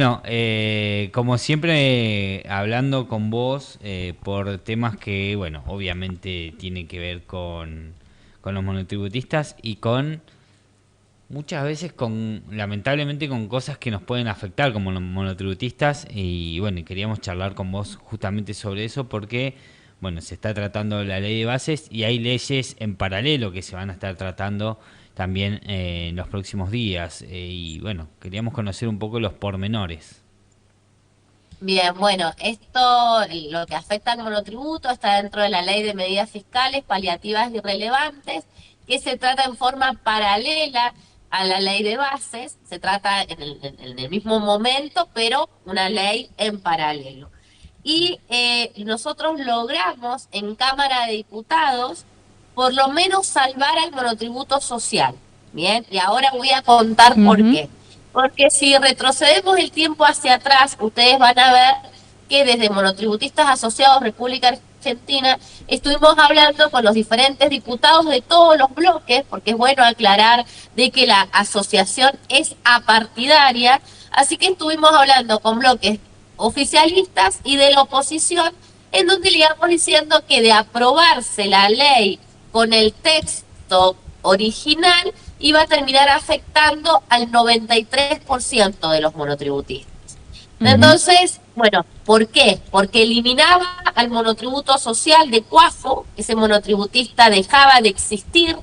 Bueno, como siempre, hablando con vos por temas que, bueno, obviamente tienen que ver con los monotributistas y con muchas veces lamentablemente, con cosas que nos pueden afectar como los monotributistas. Y bueno, queríamos charlar con vos justamente sobre eso porque, bueno, se está tratando la ley de bases y hay leyes en paralelo que se van a estar tratando también en los próximos días. Y bueno, queríamos conocer un poco los pormenores. Bien, bueno, esto, lo que afecta al monotributo, está dentro de la Ley de Medidas Fiscales Paliativas y Relevantes, que se trata en forma paralela a la Ley de Bases, se trata en el mismo momento, pero una ley en paralelo. Y nosotros logramos en Cámara de Diputados por lo menos salvar al monotributo social. Bien, y ahora voy a contar por Ujú. qué. Porque si retrocedemos el tiempo hacia atrás, ustedes van a ver que desde Monotributistas Asociados República Argentina estuvimos hablando con los diferentes diputados de todos los bloques, porque es bueno aclarar de que la asociación es apartidaria, así que estuvimos hablando con bloques oficialistas y de la oposición, en donde le íbamos diciendo que de aprobarse la ley con el texto original, iba a terminar afectando al 93% de los monotributistas. Ujú. Entonces, bueno, ¿por qué? Porque eliminaba al monotributo social de Cuafo, ese monotributista dejaba de existir.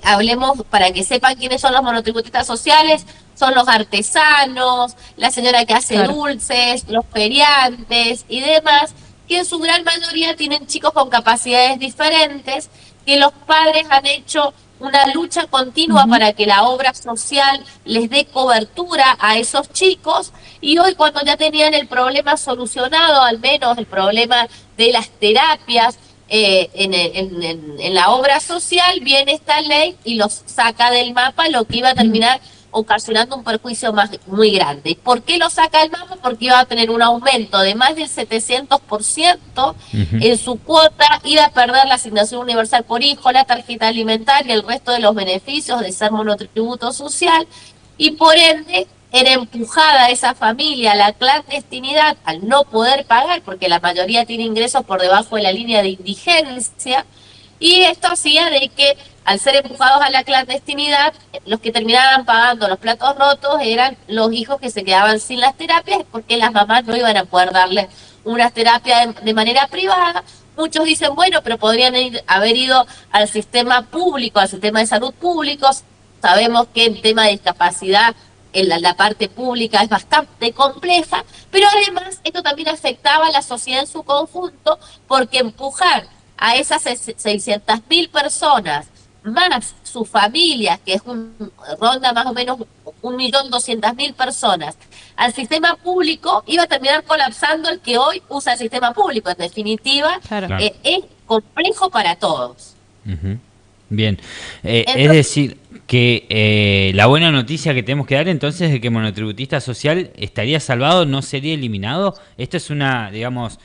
Hablemos para que sepan quiénes son los monotributistas sociales: son los artesanos, la señora que hace Claro. dulces, los feriantes y demás, que en su gran mayoría tienen chicos con capacidades diferentes, que los padres han hecho una lucha continua Ujú. para que la obra social les dé cobertura a esos chicos, y hoy, cuando ya tenían el problema solucionado, al menos el problema de las terapias, en la obra social, viene esta ley y los saca del mapa, lo que iba a terminar ocasionando un perjuicio muy grande. ¿Por qué lo saca del mapa? Porque iba a tener un aumento de más del 700% Ujú. en su cuota, iba a perder la asignación universal por hijo, la tarjeta alimentaria, el resto de los beneficios de ser monotributo social, y por ende era empujada a esa familia a la clandestinidad al no poder pagar, porque la mayoría tiene ingresos por debajo de la línea de indigencia, y esto hacía de que, al ser empujados a la clandestinidad, los que terminaban pagando los platos rotos eran los hijos que se quedaban sin las terapias, porque las mamás no iban a poder darles una terapia de manera privada. Muchos dicen, bueno, pero podrían haber ido al sistema público, al sistema de salud público. Sabemos que el tema de discapacidad en la parte pública es bastante compleja, pero además esto también afectaba a la sociedad en su conjunto, porque empujar a esas 600.000 personas, más sus familias, que es ronda más o menos 1.200.000 personas, al sistema público, iba a terminar colapsando el que hoy usa el sistema público. En definitiva, Claro. Claro. es complejo para todos. Ujú. Bien. Es Entonces, decir, que la buena noticia que tenemos que dar entonces es que el monotributista social estaría salvado, no sería eliminado. Esto es una, digamos,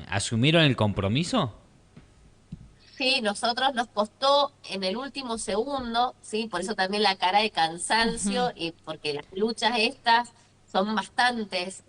asumieron el compromiso. sí, nosotros nos costó en el último segundo, sí, por eso también la cara de Ujú. cansancio, y porque las luchas estas son bastantes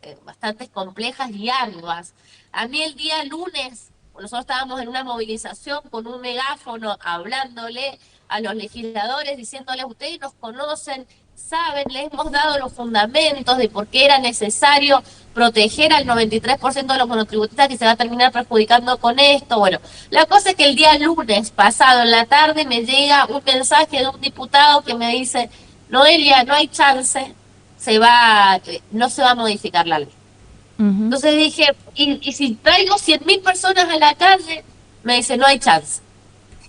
complejas y arduas. A mí el día lunes, nosotros estábamos en una movilización con un megáfono hablándole a los legisladores, diciéndoles: ustedes nos conocen, saben, les hemos dado los fundamentos de por qué era necesario proteger al 93% de los monotributistas, que se va a terminar perjudicando con esto. Bueno, la cosa es que el día lunes pasado en la tarde me llega un mensaje de un diputado que me dice: Noelia, no hay chance, no se va a modificar la ley. Ujú. Entonces dije, ¿y si traigo 100.000 personas a la calle? Me dice, no hay chance.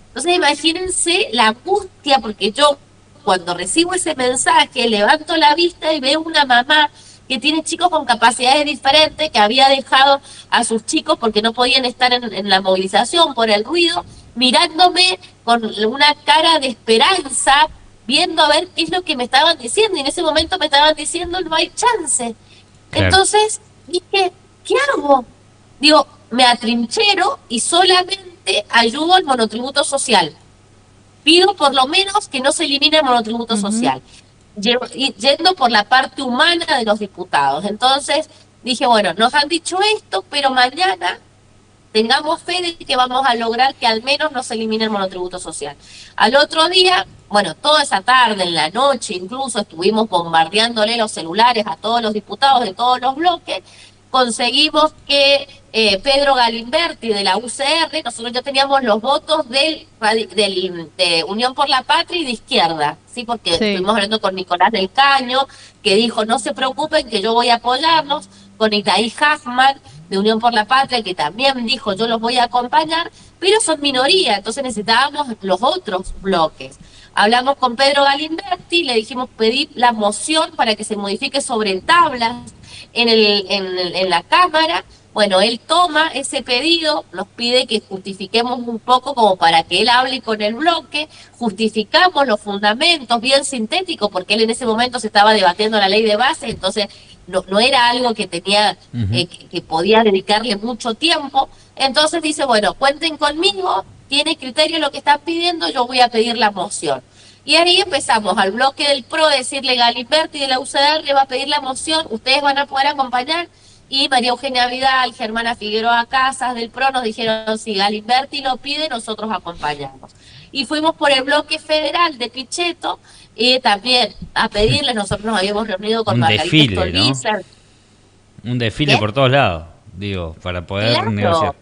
Entonces imagínense la angustia, porque yo, cuando recibo ese mensaje, levanto la vista y veo una mamá que tiene chicos con capacidades diferentes, que había dejado a sus chicos porque no podían estar en la movilización por el ruido, mirándome con una cara de esperanza, viendo a ver qué es lo que me estaban diciendo. Y en ese momento me estaban diciendo, no hay chance. Claro. Entonces dije, ¿qué hago? Digo, me atrinchero y solamente ayudo al monotributo social. Pido por lo menos que no se elimine el monotributo Ujú. social. yendo por la parte humana de los diputados. Entonces dije, bueno, nos han dicho esto, pero mañana tengamos fe de que vamos a lograr que al menos no se elimine el monotributo social. Al otro día, bueno, toda esa tarde, en la noche incluso, estuvimos bombardeándole los celulares a todos los diputados de todos los bloques. Conseguimos que Pedro Galimberti de la UCR, nosotros ya teníamos los votos de Unión por la Patria y de Izquierda, ¿sí? Porque estuvimos hablando con Nicolás del Caño, que dijo, no se preocupen que yo voy a apoyarlos, con Itaí Hachman de Unión por la Patria, que también dijo, yo los voy a acompañar, pero son minoría, entonces necesitábamos los otros bloques. Hablamos con Pedro Galimberti, le dijimos pedir la moción para que se modifique sobre tablas en la Cámara. Bueno, él toma ese pedido, nos pide que justifiquemos un poco como para que él hable con el bloque, justificamos los fundamentos, bien sintético, porque él en ese momento se estaba debatiendo la ley de base, entonces no era algo que tenía, que podía dedicarle mucho tiempo. Entonces dice, bueno, cuenten conmigo, tiene criterio lo que están pidiendo, yo voy a pedir la moción. Y ahí empezamos al bloque del PRO, decirle Galimberti de la UCR le va a pedir la moción, ustedes van a poder acompañar. Y María Eugenia Vidal, Germana Figueroa Casas del PRO nos dijeron, si Galimberti lo pide, nosotros acompañamos. Y fuimos por el bloque federal de Pichetto, también a pedirles, nosotros nos habíamos reunido con Margarita Stolbizer. ¿No? Un desfile por todos lados, digo, para poder negociar.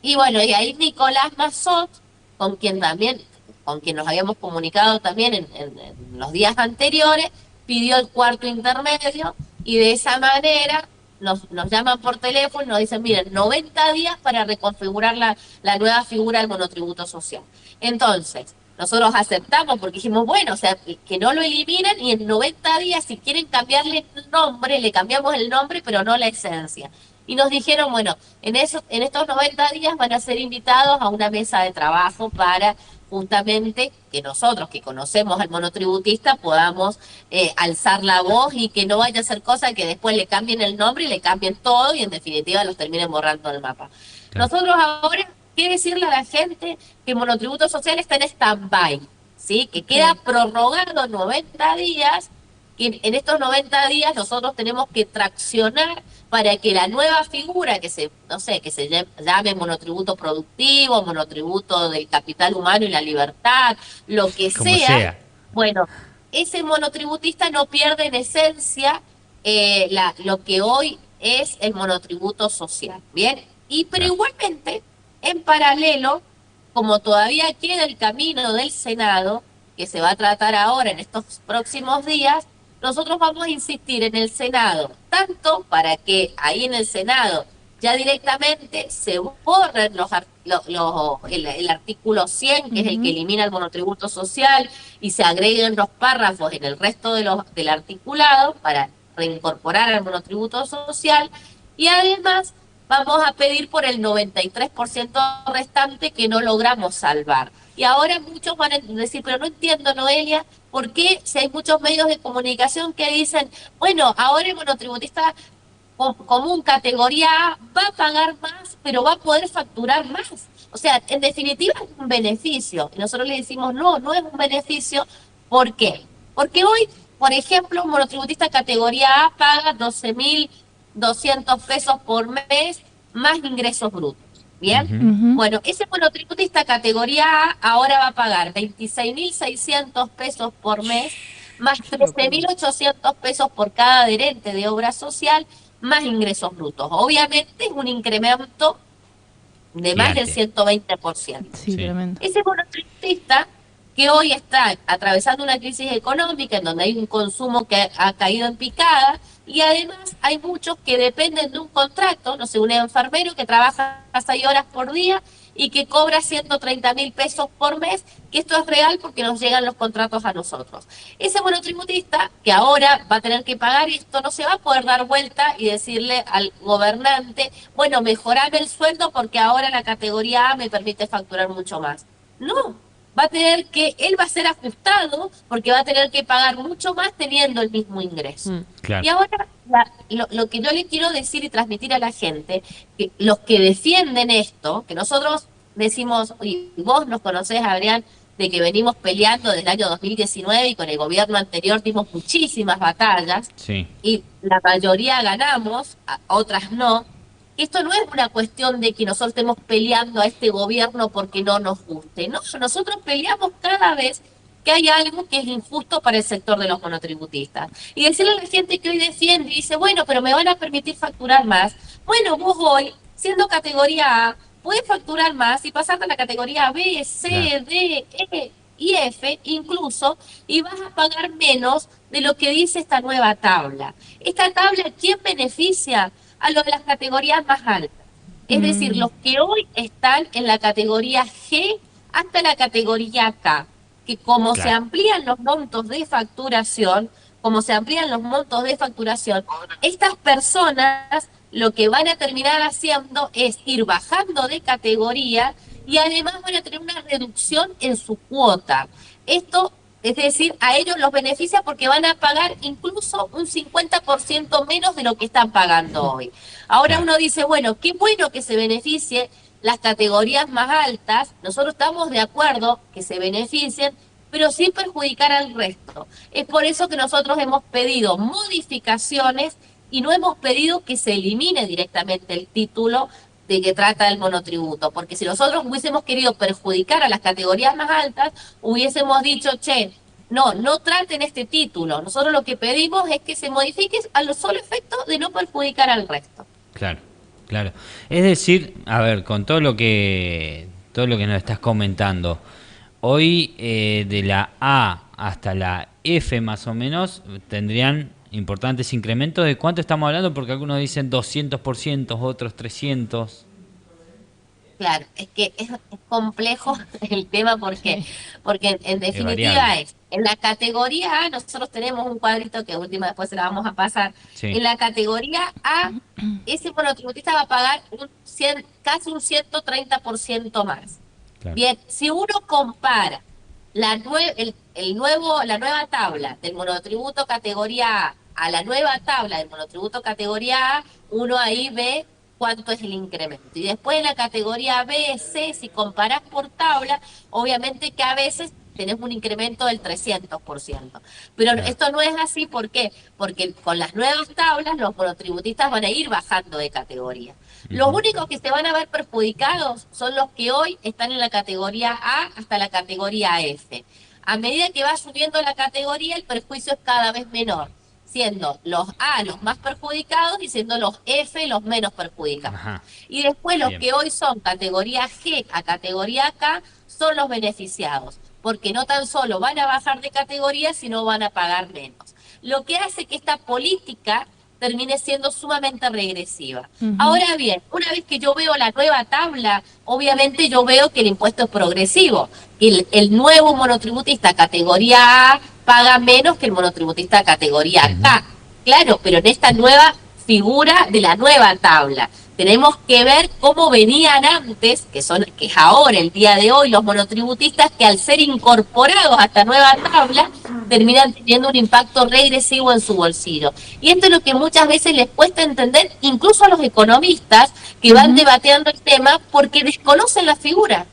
Y bueno, y ahí Nicolás Massot, con quien nos habíamos comunicado también en los días anteriores, pidió el cuarto intermedio, y de esa manera nos llaman por teléfono y nos dicen, miren, 90 días para reconfigurar la nueva figura del monotributo social. Entonces, nosotros aceptamos porque dijimos, bueno, o sea, que no lo eliminen y en 90 días, si quieren cambiarle el nombre, le cambiamos el nombre, pero no la esencia. Y nos dijeron, bueno, en estos 90 días van a ser invitados a una mesa de trabajo para justamente que nosotros que conocemos al monotributista podamos alzar la voz y que no vaya a ser cosa que después le cambien el nombre y le cambien todo y en definitiva los terminen borrando del mapa. Claro. Nosotros ahora, ¿qué decirle a la gente? Que el monotributo social está en stand-by, ¿sí? Que queda prorrogado 90 días, que en estos 90 días nosotros tenemos que traccionar para que la nueva figura que se llame monotributo productivo, monotributo del capital humano y la libertad, lo que sea, bueno, ese monotributista no pierde en esencia lo que hoy es el monotributo social, ¿bien? Pero igualmente, en paralelo, como todavía queda el camino del Senado, que se va a tratar ahora en estos próximos días, nosotros vamos a insistir en el Senado, tanto para que ahí en el Senado ya directamente se borren el artículo 100, que es el que elimina el monotributo social, y se agreguen los párrafos en el resto del articulado para reincorporar al monotributo social, y además vamos a pedir por el 93% restante que no logramos salvar. Y ahora muchos van a decir, pero no entiendo, Noelia, ¿por qué si hay muchos medios de comunicación que dicen, bueno, ahora el monotributista común categoría A va a pagar más, pero va a poder facturar más? O sea, en definitiva es un beneficio. Y nosotros le decimos, no es un beneficio. ¿Por qué? Porque hoy, por ejemplo, un monotributista categoría A paga 12.200 pesos por mes más ingresos brutos. ¿Bien? Bueno, ese monotributista categoría A ahora va a pagar 26.600 pesos por mes, más 13.800 pesos por cada adherente de obra social, más ingresos brutos. Obviamente es un incremento de más del 120%. Sí, tremendo. Ese monotributista que hoy está atravesando una crisis económica en donde hay un consumo que ha caído en picada, y además hay muchos que dependen de un contrato, no sé, un enfermero que trabaja 6 horas por día y que cobra 130.000 pesos por mes, que esto es real porque nos llegan los contratos a nosotros. Ese monotributista que ahora va a tener que pagar esto, no se va a poder dar vuelta y decirle al gobernante, bueno, mejorame el sueldo porque ahora la categoría A me permite facturar mucho más. No, va a tener que, él va a ser ajustado porque va a tener que pagar mucho más teniendo el mismo ingreso. Claro. Y ahora lo que yo le quiero decir y transmitir a la gente, que los que defienden esto, que nosotros decimos, y vos nos conocés, Adrián, de que venimos peleando desde el año 2019 y con el gobierno anterior dimos muchísimas batallas Sí, y la mayoría ganamos, otras no. Esto no es una cuestión de que nosotros estemos peleando a este gobierno porque no nos guste, no, nosotros peleamos cada vez que hay algo que es injusto para el sector de los monotributistas. Y decirle a la gente que hoy defiende y dice, bueno, pero me van a permitir facturar más. Bueno, vos hoy, siendo categoría A, puedes facturar más y pasarte a la categoría B, C, claro. D, E y F incluso, y vas a pagar menos de lo que dice esta nueva tabla. Esta tabla, ¿quién beneficia? A los de las categorías más altas. Es decir, Mm, los que hoy están en la categoría G hasta la categoría K, que como se Claro. amplían los montos de facturación, como se amplían los montos de facturación, estas personas lo que van a terminar haciendo es ir bajando de categoría y además van a tener una reducción en su cuota. Esto, es decir, a ellos los beneficia porque van a pagar incluso un 50% menos de lo que están pagando hoy. Ahora Claro. uno dice, bueno, qué bueno que se beneficie las categorías más altas, nosotros estamos de acuerdo que se beneficien, pero sin perjudicar al resto. Es por eso que nosotros hemos pedido modificaciones y no hemos pedido que se elimine directamente el título de que trata el monotributo, porque si nosotros hubiésemos querido perjudicar a las categorías más altas, hubiésemos dicho, che, no, no traten este título. Nosotros lo que pedimos es que se modifique a los solo efectos de no perjudicar al resto. Claro, claro. Es decir, a ver, con todo lo que nos estás comentando, hoy de la A hasta la F más o menos tendrían importantes incrementos. ¿De cuánto estamos hablando? Porque algunos dicen 200%, otros 300. Claro, es que es complejo el tema porque, porque en Es definitiva variable. es, en la categoría A nosotros tenemos un cuadrito que última después se la vamos a pasar. Sí, En la categoría A, ese monotributista va a pagar casi un 130% más. claro. Bien, si uno compara la nueva tabla del monotributo categoría a la nueva tabla del monotributo categoría A, uno ahí ve cuánto es el incremento. Y después en la categoría B, C, si comparás por tabla, obviamente que a veces tenés un incremento del 300%. Pero Claro. esto no es así, ¿por qué? Porque con las nuevas tablas los monotributistas van a ir bajando de categoría. Los Ujú. únicos que se van a ver perjudicados son los que hoy están en la categoría A hasta la categoría F. A medida que va subiendo la categoría, el perjuicio es cada vez menor, siendo los A los más perjudicados y siendo los F los menos perjudicados. Ajá. Y después los Bien. que hoy son categoría G a categoría K son los beneficiados, porque no tan solo van a bajar de categoría, sino van a pagar menos. Lo que hace que esta política termine siendo sumamente regresiva. ujú. Ahora bien, una vez que yo veo la nueva tabla, obviamente yo veo que el impuesto es progresivo. El nuevo monotributista categoría A paga menos que el monotributista categoría K. Claro, pero en esta nueva figura de la nueva tabla. Tenemos que ver cómo venían antes, que es ahora, el día de hoy, los monotributistas que al ser incorporados a esta nueva tabla terminan teniendo un impacto regresivo en su bolsillo. Y esto es lo que muchas veces les cuesta entender, incluso a los economistas que van debatiendo el tema porque desconocen la figura.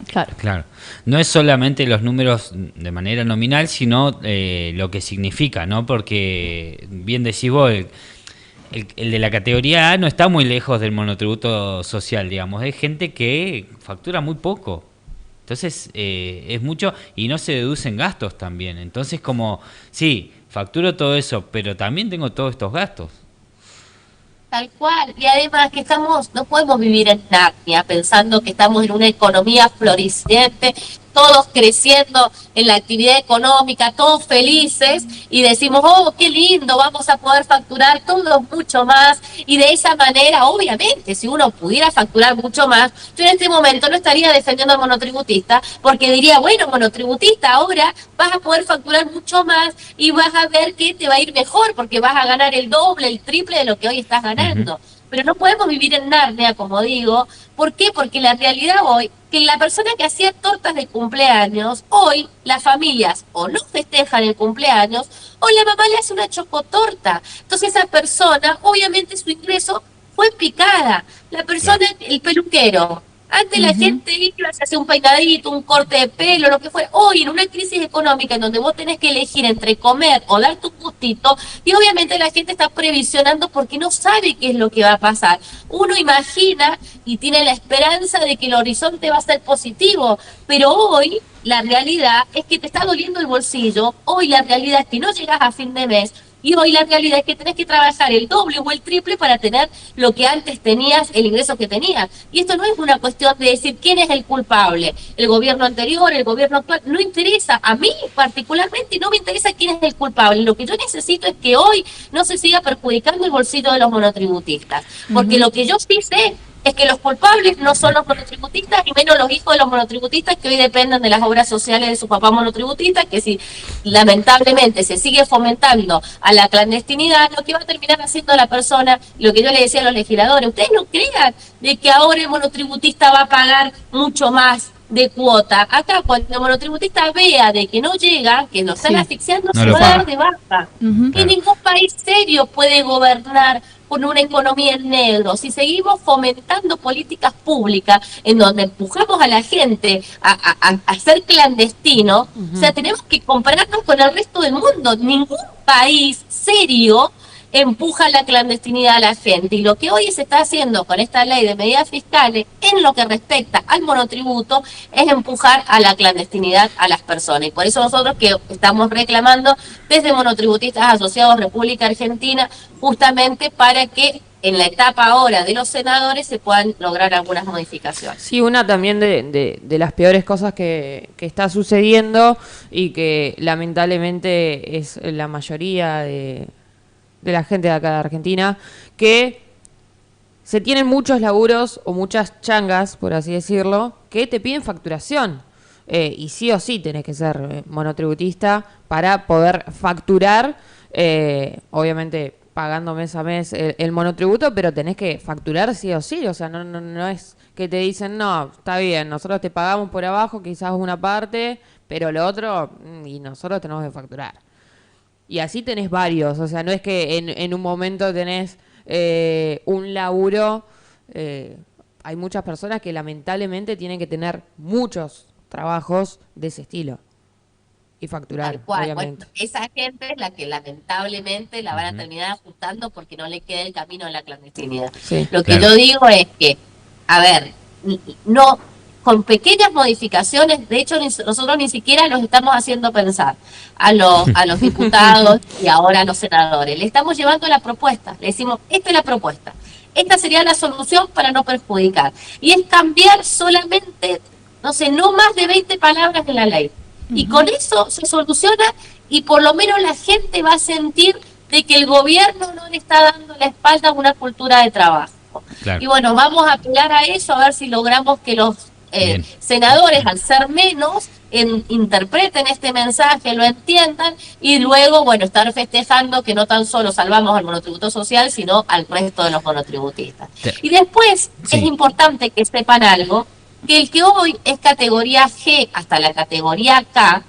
Claro. Claro. No es solamente los números de manera nominal, sino lo que significa, ¿no? Porque, bien decís vos, el de la categoría A no está muy lejos del monotributo social, digamos. Es gente que factura muy poco. Entonces, es mucho y no se deducen gastos también. Entonces, como, sí, facturo todo eso, pero también tengo todos estos gastos. Tal cual, y además que no podemos vivir en Narnia pensando que estamos en una economía floreciente, todos creciendo en la actividad económica, todos felices, y decimos, oh, qué lindo, vamos a poder facturar todos mucho más, y de esa manera, obviamente, si uno pudiera facturar mucho más, yo en este momento no estaría defendiendo al monotributista, porque diría, bueno, monotributista, ahora vas a poder facturar mucho más, y vas a ver que te va a ir mejor, porque vas a ganar el doble, el triple de lo que hoy estás ganando. Pero no podemos vivir en Narnia, como digo. ¿Por qué? Porque la realidad hoy, que la persona que hacía tortas de cumpleaños, hoy las familias o no festejan el cumpleaños, o la mamá le hace una chocotorta. Entonces esa persona, obviamente su ingreso fue picada. La persona, el peluquero, Antes la gente iba, se hacía un peinadito, un corte de pelo, lo que fuera. Hoy, en una crisis económica en donde vos tenés que elegir entre comer o dar tu gustito, y obviamente la gente está previsionando porque no sabe qué es lo que va a pasar. Uno imagina y tiene la esperanza de que el horizonte va a ser positivo, pero hoy la realidad es que te está doliendo el bolsillo, hoy la realidad es que no llegas a fin de mes, y hoy la realidad es que tenés que trabajar el doble o el triple para tener lo que antes tenías, el ingreso que tenías. Y esto no es una cuestión de decir quién es el culpable, el gobierno anterior, el gobierno actual, no interesa. A mí particularmente no me interesa quién es el culpable. Lo que yo necesito es que hoy no se siga perjudicando el bolsillo de los monotributistas. Porque lo que yo sí sé es que los culpables no son los monotributistas y menos los hijos de los monotributistas que hoy dependen de las obras sociales de su papá monotributista, que si lamentablemente se sigue fomentando a la clandestinidad, lo que va a terminar haciendo la persona, lo que yo le decía a los legisladores, ustedes no crean de que ahora el monotributista va a pagar mucho más de cuota. Acá cuando el monotributista vea de que no llega, que lo están asfixiando, No se lo va a paga. dar de baja. Y Claro. ningún país serio puede gobernar con una economía en negro. Si seguimos fomentando políticas públicas en donde empujamos a la gente a ser clandestino, o sea, tenemos que compararnos con el resto del mundo. Ningún país serio empuja la clandestinidad a la gente. Y lo que hoy se está haciendo con esta ley de medidas fiscales en lo que respecta al monotributo es empujar a la clandestinidad a las personas. Y por eso nosotros que estamos reclamando desde Monotributistas Asociados República Argentina, justamente para que en la etapa ahora de los senadores se puedan lograr algunas modificaciones. Sí, una también de las peores cosas que está sucediendo y que lamentablemente es la mayoría de la gente de acá de Argentina, que se tienen muchos laburos o muchas changas, por así decirlo, que te piden facturación. Y sí o sí tenés que ser monotributista para poder facturar, obviamente pagando mes a mes el monotributo, pero tenés que facturar sí o sí. O sea, no es que te dicen, no, está bien, nosotros te pagamos por abajo quizás una parte, pero lo otro, y nosotros tenemos que facturar. Y así tenés varios, o sea, no es que en un momento tenés un laburo. Hay muchas personas que lamentablemente tienen que tener muchos trabajos de ese estilo y facturar, Tal cual. obviamente. Bueno, esa gente es la que lamentablemente la van a terminar ajustando porque no le queda el camino en la clandestinidad. Sí. Lo que Claro. yo digo es que, a ver, no, con pequeñas modificaciones, de hecho nosotros ni siquiera los estamos haciendo pensar a los diputados y ahora a los senadores. Le estamos llevando la propuesta, le decimos, esta es la propuesta. Esta sería la solución para no perjudicar. Y es cambiar solamente, no sé, no más de 20 palabras en la ley. Y con eso se soluciona y por lo menos la gente va a sentir de que el gobierno no le está dando la espalda a una cultura de trabajo. Claro. Y bueno, vamos a apelar a eso, a ver si logramos que los Bien. senadores, al ser menos, interpreten este mensaje, lo entiendan y luego, bueno, estar festejando que no tan solo salvamos al monotributo social, sino al resto de los monotributistas. Te- Y después Sí. es importante que sepan algo, que el que hoy es categoría G hasta la categoría K,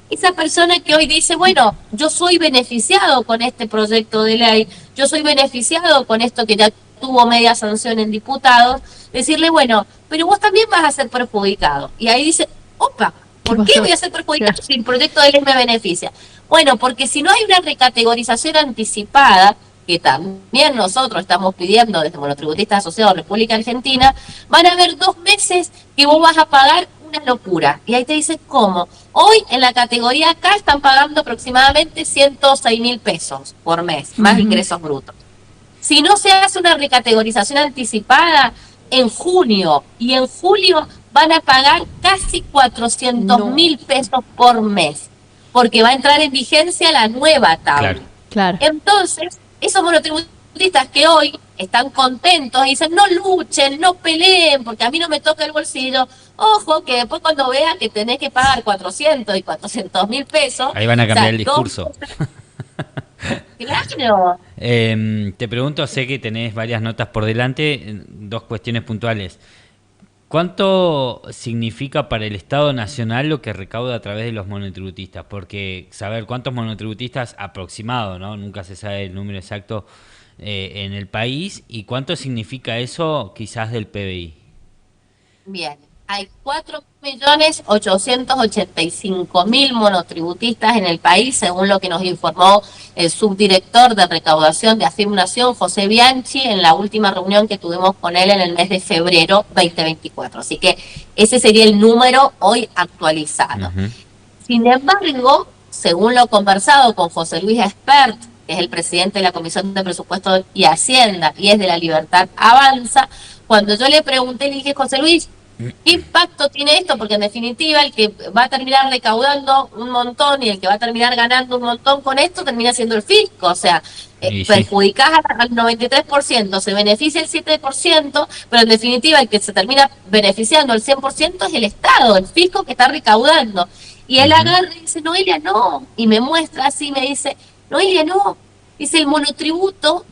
esa persona que hoy dice, bueno, yo soy beneficiado con este proyecto de ley, yo soy beneficiado con esto que ya tuvo media sanción en diputados, decirle, bueno, pero vos también vas a ser perjudicado. Y ahí dice, opa, ¿por qué voy a ser perjudicado si el proyecto de ley me beneficia? Bueno, porque si no hay una recategorización anticipada, que también nosotros estamos pidiendo desde Monotributistas Asociados República Argentina, van a haber 2 meses que vos vas a pagar una locura. Y ahí te dicen, ¿cómo? Hoy en la categoría K están pagando aproximadamente 106.000 pesos por mes, más ingresos brutos. Si no se hace una recategorización anticipada en junio y en julio van a pagar casi 400.000 pesos por mes, porque va a entrar en vigencia la nueva tabla. Claro. Claro. Entonces, esos monotributistas que hoy están contentos y dicen, no luchen, no peleen, porque a mí no me toca el bolsillo, ojo que después cuando vean que tenés que pagar 400 y 400.000 pesos... Ahí van a cambiar el dos- discurso. Claro. Te pregunto, sé que tenés varias notas por delante, 2 cuestiones puntuales. ¿Cuánto significa para el Estado Nacional lo que recauda a través de los monotributistas? Porque saber cuántos monotributistas aproximado, ¿no? Nunca se sabe el número exacto en el país, y cuánto significa eso quizás del PBI. Bien, hay 4.885.000 monotributistas en el país, según lo que nos informó el subdirector de recaudación de AFIP Nación, José Bianchi, en la última reunión que tuvimos con él en el mes de febrero 2024. Así que ese sería el número hoy actualizado. Ujú. Sin embargo, según lo conversado con José Luis Espert, que es el presidente de la Comisión de Presupuesto y Hacienda y es de la Libertad Avanza, cuando yo le pregunté, le dije, José Luis, ¿qué impacto tiene esto? Porque en definitiva el que va a terminar recaudando un montón y el que va a terminar ganando un montón con esto termina siendo el fisco. O sea, Y sí, perjudicás al 93%, se beneficia el 7%, pero en definitiva el que se termina beneficiando el 100% es el Estado, el fisco que está recaudando. Y él agarra y dice, Noelia, no. Y me muestra así, me dice, Noelia, no. Dice, el monotributo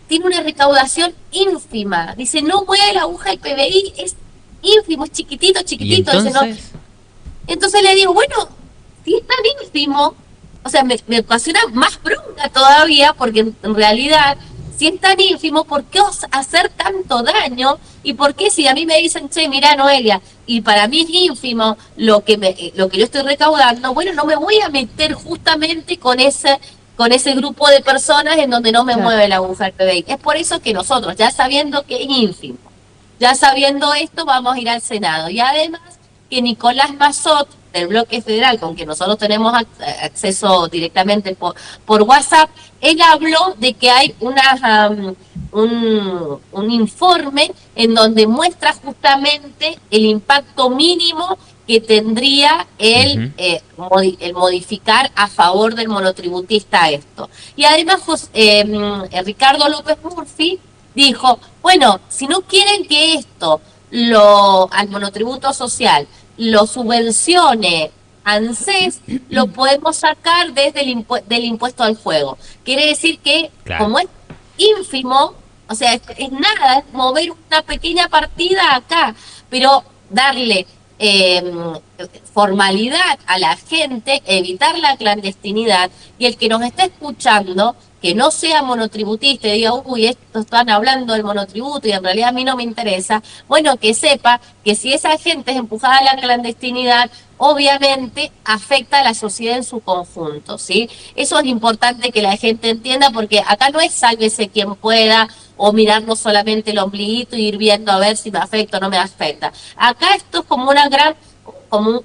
tiene una recaudación ínfima. Dice, no mueve la aguja del PBI, es ínfimo, es chiquitito, y chiquitito. Dice, no. entonces, Entonces le digo, bueno, si es tan ínfimo, o sea, me ocasiona más bronca todavía, porque en realidad, si es tan ínfimo, ¿por qué hacer tanto daño? ¿Y por qué si a mí me dicen, che, mira, Noelia, y para mí es ínfimo lo que yo estoy recaudando, bueno, no me voy a meter justamente con ese grupo de personas en donde no me Claro. mueve la aguja del PBI? Es por eso que nosotros, ya sabiendo que es ínfimo, ya sabiendo esto, vamos a ir al Senado. Y además que Nicolás Massot, del Bloque Federal, con quien nosotros tenemos acceso directamente por WhatsApp, él habló de que hay un informe en donde muestra justamente el impacto mínimo que tendría el modificar a favor del monotributista esto. Y además Ricardo López Murphy dijo, bueno, si no quieren que esto al monotributo social lo subvencione ANSES, lo podemos sacar desde del impuesto al juego. Quiere decir que, claro. como es ínfimo, o sea, es nada, es mover una pequeña partida acá, pero darle formalidad a la gente, evitar la clandestinidad, y el que nos está escuchando, que no sea monotributista y diga, uy, esto están hablando del monotributo y en realidad a mí no me interesa, bueno, que sepa que si esa gente es empujada a la clandestinidad, obviamente afecta a la sociedad en su conjunto, ¿sí? Eso es importante que la gente entienda, porque acá no es sálvese quien pueda o mirarnos solamente el ombliguito y ir viendo a ver si me afecta o no me afecta. Acá esto es como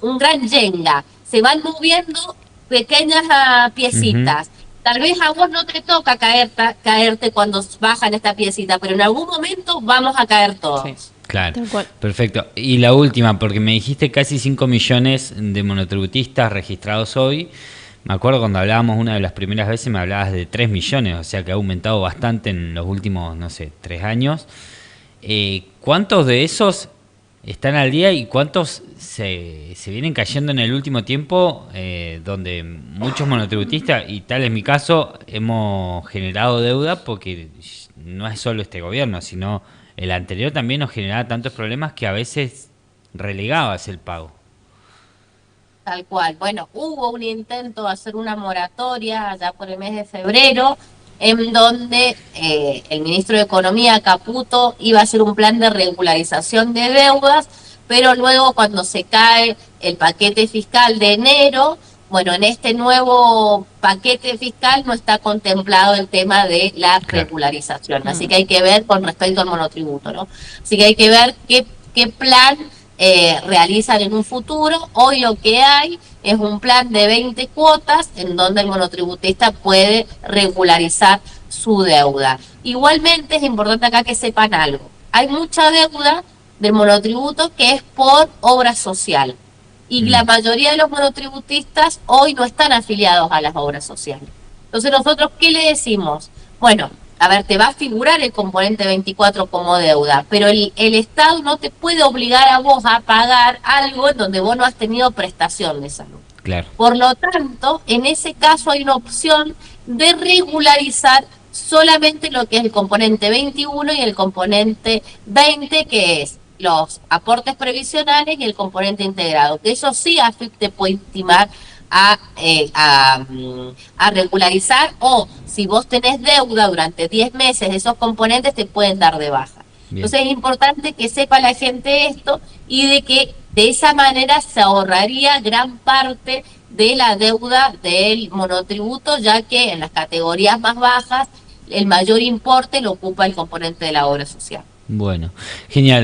un gran yenga, se van moviendo pequeñas piecitas. Tal vez a vos no te toca caerte cuando bajan esta piecita, pero en algún momento vamos a caer todos. Sí. Claro, Tal cual. perfecto. Y la última, porque me dijiste casi 5 millones de monotributistas registrados hoy. Me acuerdo cuando hablábamos una de las primeras veces, me hablabas de 3 millones, o sea que ha aumentado bastante en los últimos, no sé, 3 años. ¿Cuántos de esos están al día y cuántos se vienen cayendo en el último tiempo, donde muchos monotributistas, y tal es mi caso, hemos generado deuda porque no es solo este gobierno, sino el anterior también nos generaba tantos problemas que a veces relegabas el pago? Tal cual. Bueno, hubo un intento de hacer una moratoria allá por el mes de febrero, en donde el ministro de Economía, Caputo, iba a hacer un plan de regularización de deudas, pero luego cuando se cae el paquete fiscal de enero, bueno, en este nuevo paquete fiscal no está contemplado el tema de la regularización. Así que hay que ver con respecto al monotributo, ¿no? Así que hay que ver qué plan realizan en un futuro. Hoy lo que hay es un plan de 20 cuotas en donde el monotributista puede regularizar su deuda. Igualmente es importante acá que sepan algo. Hay mucha deuda del monotributo que es por obra social. Y la mayoría de los monotributistas hoy no están afiliados a las obras sociales. Entonces nosotros, ¿qué le decimos? Bueno, a ver, te va a figurar el componente 24 como deuda, pero el Estado no te puede obligar a vos a pagar algo en donde vos no has tenido prestación de salud. Claro. Por lo tanto, en ese caso hay una opción de regularizar solamente lo que es el componente 21 y el componente 20, que es los aportes previsionales y el componente integrado, que eso sí AFIP te puede intimar a regularizar, o si vos tenés deuda durante 10 meses de esos componentes te pueden dar de baja. Bien. Entonces es importante que sepa la gente esto y de que de esa manera se ahorraría gran parte de la deuda del monotributo, ya que en las categorías más bajas el mayor importe lo ocupa el componente de la obra social. Bueno, genial,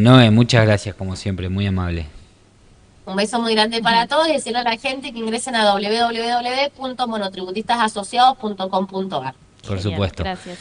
Noé, muchas gracias como siempre, muy amable. Un beso muy grande para todos y decirle a la gente que ingresen a www.monotributistasasociados.com.ar. Por Genial, supuesto. gracias. Gracias.